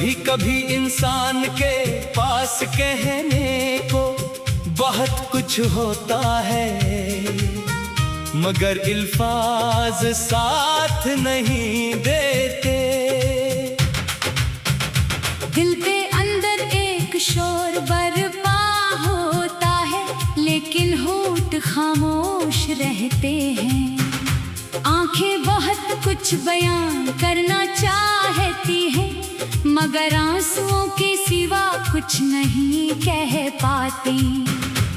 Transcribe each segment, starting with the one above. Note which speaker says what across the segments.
Speaker 1: कभी कभी इंसान के पास कहने को बहुत कुछ होता है, मगर अल्फाज साथ नहीं देते।
Speaker 2: दिल पे अंदर एक शोर बरपा होता है, लेकिन होठ खामोश रहते हैं। आंखें बहुत कुछ बयान करना चाहती हैं, मगर आंसुओं के सिवा कुछ नहीं कह पाती।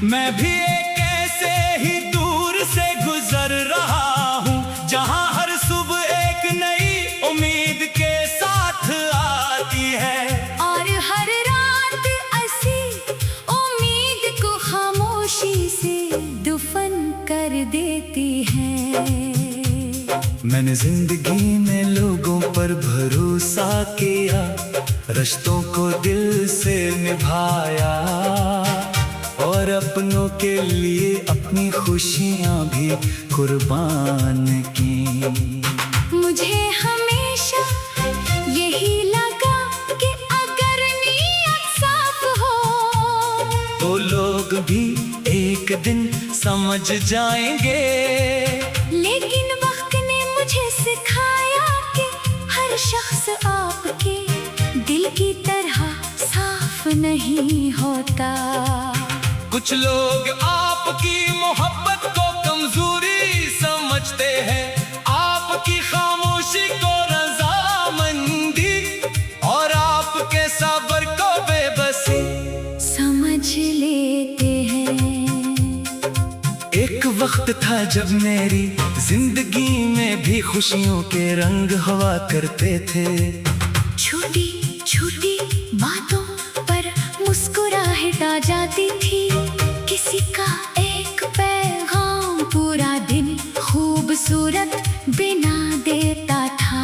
Speaker 1: मैं भी एक ऐसे ही दूर से गुजर रहा हूँ, जहाँ हर सुबह एक नई उम्मीद के साथ आती है,
Speaker 2: और हर रात ऐसी उम्मीद को खामोशी से दफन कर देती है।
Speaker 1: मैंने जिंदगी में लोगों पर भरोसा किया, रिश्तों को दिल से निभाया, और अपनों के लिए अपनी खुशियाँ भी कुर्बान की।
Speaker 2: मुझे हमेशा यही लगा कि अगर नीयत साफ हो
Speaker 1: तो लोग भी एक दिन समझ जाएंगे।
Speaker 2: लेकिन वक्त ने मुझे सिखाया कि हर शख्स आपके दिल की तरह साफ नहीं होता।
Speaker 1: कुछ लोग आपकी मोहब्बत को कमजोरी समझते हैं, आपकी खामोशी को रज़ामंदी, और आपके सब्र को बेबसी
Speaker 2: समझ लेते हैं।
Speaker 1: एक वक्त था जब मेरी जिंदगी में भी खुशियों के रंग हुआ करते थे।
Speaker 2: छोटी छोटी बातों पर मुस्कुराहट आ जाती थी, किसी का एक पैगाम पूरा दिन खूबसूरत बना देता था।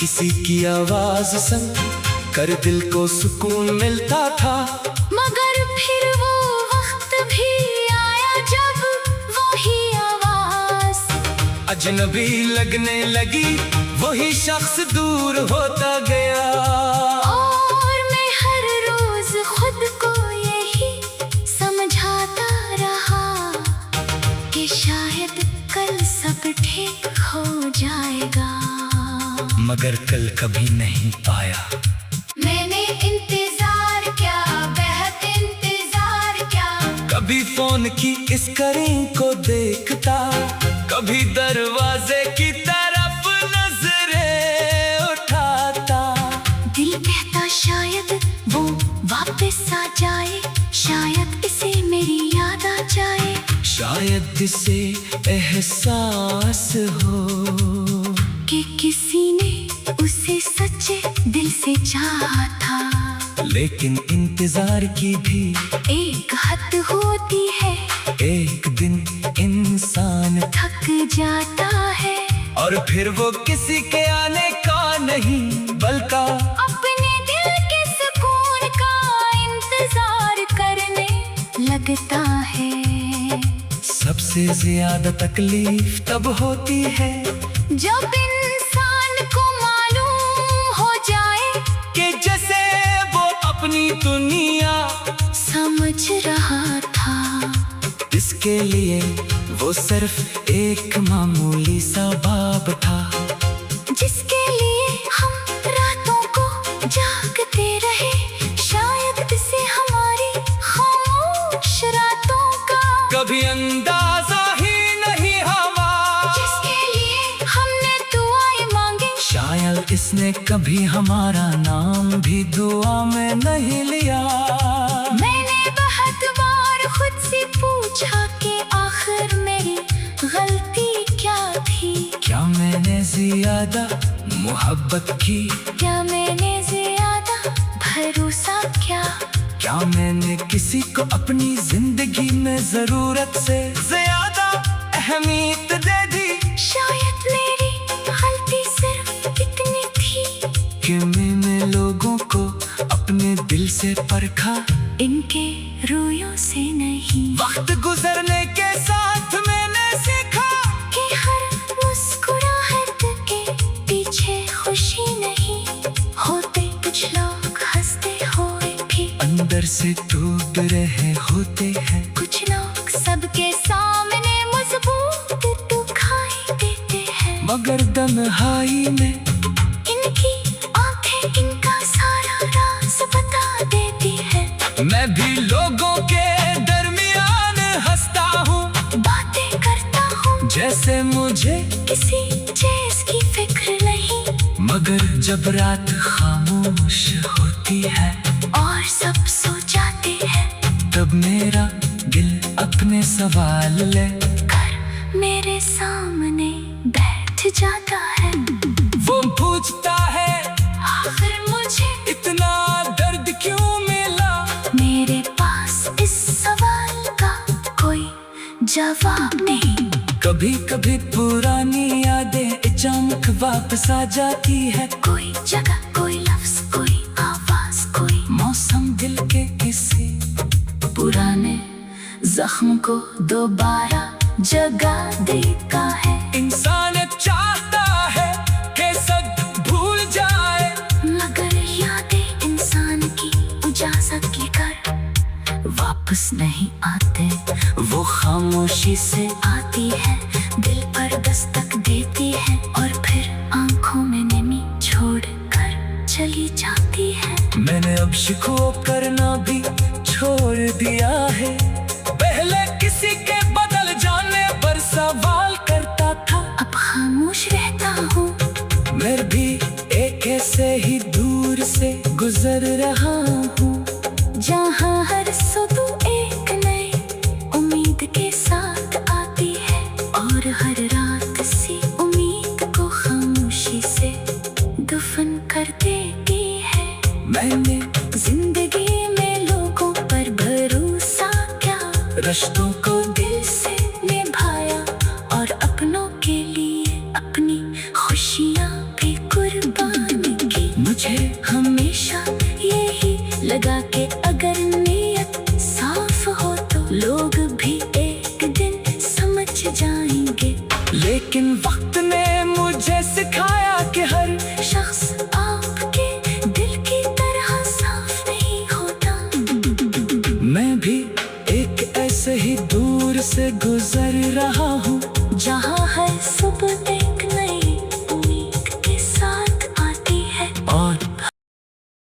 Speaker 1: किसी की आवाज सुन कर दिल को सुकून मिलता था,
Speaker 2: मगर फिर वो वक्त भी आया जब वही आवाज
Speaker 1: अजनबी लगने लगी, वही शख्स दूर होता गया।
Speaker 2: और मैं हर रोज खुद को यही समझाता रहा कि शायद कल सब ठीक हो जाएगा,
Speaker 1: मगर कल कभी नहीं आया।
Speaker 2: मैंने इंतजार किया, बेहद इंतजार किया।
Speaker 1: कभी फोन की स्क्रीन को देखता, कभी दरवाजे की तरफ नजरें उठाता।
Speaker 2: दिल कहता शायद वो वापस आ जाए, शायद इसे मेरी याद आ जाए,
Speaker 1: शायद इसे एहसास हो
Speaker 2: कि किसी ने उसे सच्चे दिल से चाहा था।
Speaker 1: लेकिन इंतजार की भी
Speaker 2: एक हद होती है,
Speaker 1: एक दिन इंसान
Speaker 2: थक जाता है,
Speaker 1: और फिर वो किसी के आने का नहीं बल्कि
Speaker 2: अपने दिल के सुकून का इंतजार करने लगता है।
Speaker 1: सबसे ज्यादा तकलीफ तब होती है
Speaker 2: जब इंसान को मालूम हो जाए
Speaker 1: कि जैसे वो अपनी दुनिया
Speaker 2: समझ रहा था।
Speaker 1: इसके लिए वो सिर्फ एक मामूली सा बाब था,
Speaker 2: जिसके लिए हम रातों को जागते रहे, शायद इसे हमारी खामोश रातों का
Speaker 1: कभी अंदाजा ही नहीं हवा।
Speaker 2: जिसके लिए हमने दुआएं मांगी,
Speaker 1: शायद इसने कभी हमारा नाम भी दुआ में नहीं लिया।
Speaker 2: मैंने बहुत बार खुद से पूछा कि आखिर मेरी गलती क्या थी।
Speaker 1: क्या मैंने ज्यादा मोहब्बत की,
Speaker 2: क्या मैंने ज्यादा भरोसा किया,
Speaker 1: क्या मैंने किसी को अपनी जिंदगी में जरूरत से ज्यादा अहमियत दे दी।
Speaker 2: शायद मेरी गलती सिर्फ इतनी थी
Speaker 1: कि मैंने लोगों को अपने दिल से परखा,
Speaker 2: इनके रोयों से नहीं।
Speaker 1: वक्त गुजरने के साथ मैंने सीखा
Speaker 2: कि हर मुस्कुराहट के पीछे खुशी नहीं होते, कुछ कुछ लोग हंसते हुए भी
Speaker 1: अंदर से टूट रहे होते हैं।
Speaker 2: कुछ लोग सबके सामने मजबूत दिखाई देते हैं,
Speaker 1: मगर तन्हाई में
Speaker 2: इनकी आंखें इनका सारा राज बता देती है।
Speaker 1: मैं भी लोगों के दरमियान हंसता हूँ,
Speaker 2: बातें करता हूँ
Speaker 1: जैसे मुझे
Speaker 2: किसी चीज की फिक्र नहीं,
Speaker 1: मगर जब रात खामोश होती है
Speaker 2: और सब सो जाते हैं,
Speaker 1: तब मेरा दिल अपने सवाल ले
Speaker 2: कर मेरे सामने बैठ जाता है।
Speaker 1: वो पूछता है
Speaker 2: आखिर मुझे
Speaker 1: इतना दर्द क्यों मिला।
Speaker 2: मेरे पास इस सवाल का कोई जवाब नहीं।
Speaker 1: कभी कभी पुरानी यादें अचानक वापस आ जाती है।
Speaker 2: कोई जगह, कोई लफ्ज, कोई आवाज, कोई
Speaker 1: मौसम दिल के किसी
Speaker 2: पुराने जख्म को दोबारा जगा देता है।
Speaker 1: इंसान चाहता है कि सब भूल जाए,
Speaker 2: मगर यादें इंसान की इजाजत लेकर वापस नहीं आते।
Speaker 1: वो खामोशी
Speaker 2: से आती है, दिल पर दस्तक देती है और फिर आंखों में नमी छोड़ कर चली जाती है।
Speaker 1: मैंने अब शिकवा करना भी छोड़ दिया है। पहले किसी के बदल जाने पर सवाल करता था,
Speaker 2: अब खामोश रहता हूँ।
Speaker 1: मैं भी एक ऐसे ही दूर से गुजर रहा हूँ,
Speaker 2: जहाँ हर सुबह एक नई उम्मीद के साथ आती है और हर रात सी उम्मीद को खामोशी से दफन कर देती है।
Speaker 1: मैंने
Speaker 2: जिंदगी में लोगों पर भरोसा क्या,
Speaker 1: रिश्तों को
Speaker 2: दिल से निभाया और अपनों के लिए अपनी खुशियाँ भी कुर्बान की।
Speaker 1: मुझे
Speaker 2: हमेशा यही लगा कि अगर नीयत साफ हो तो लोग भी एक दिन समझ जाएंगे।
Speaker 1: लेकिन वक्त ने मुझे सिखाया कि हर
Speaker 2: शख्स आपके दिल की तरह साफ नहीं होता।
Speaker 1: मैं भी एक ऐसे ही दूर से गुजर रहा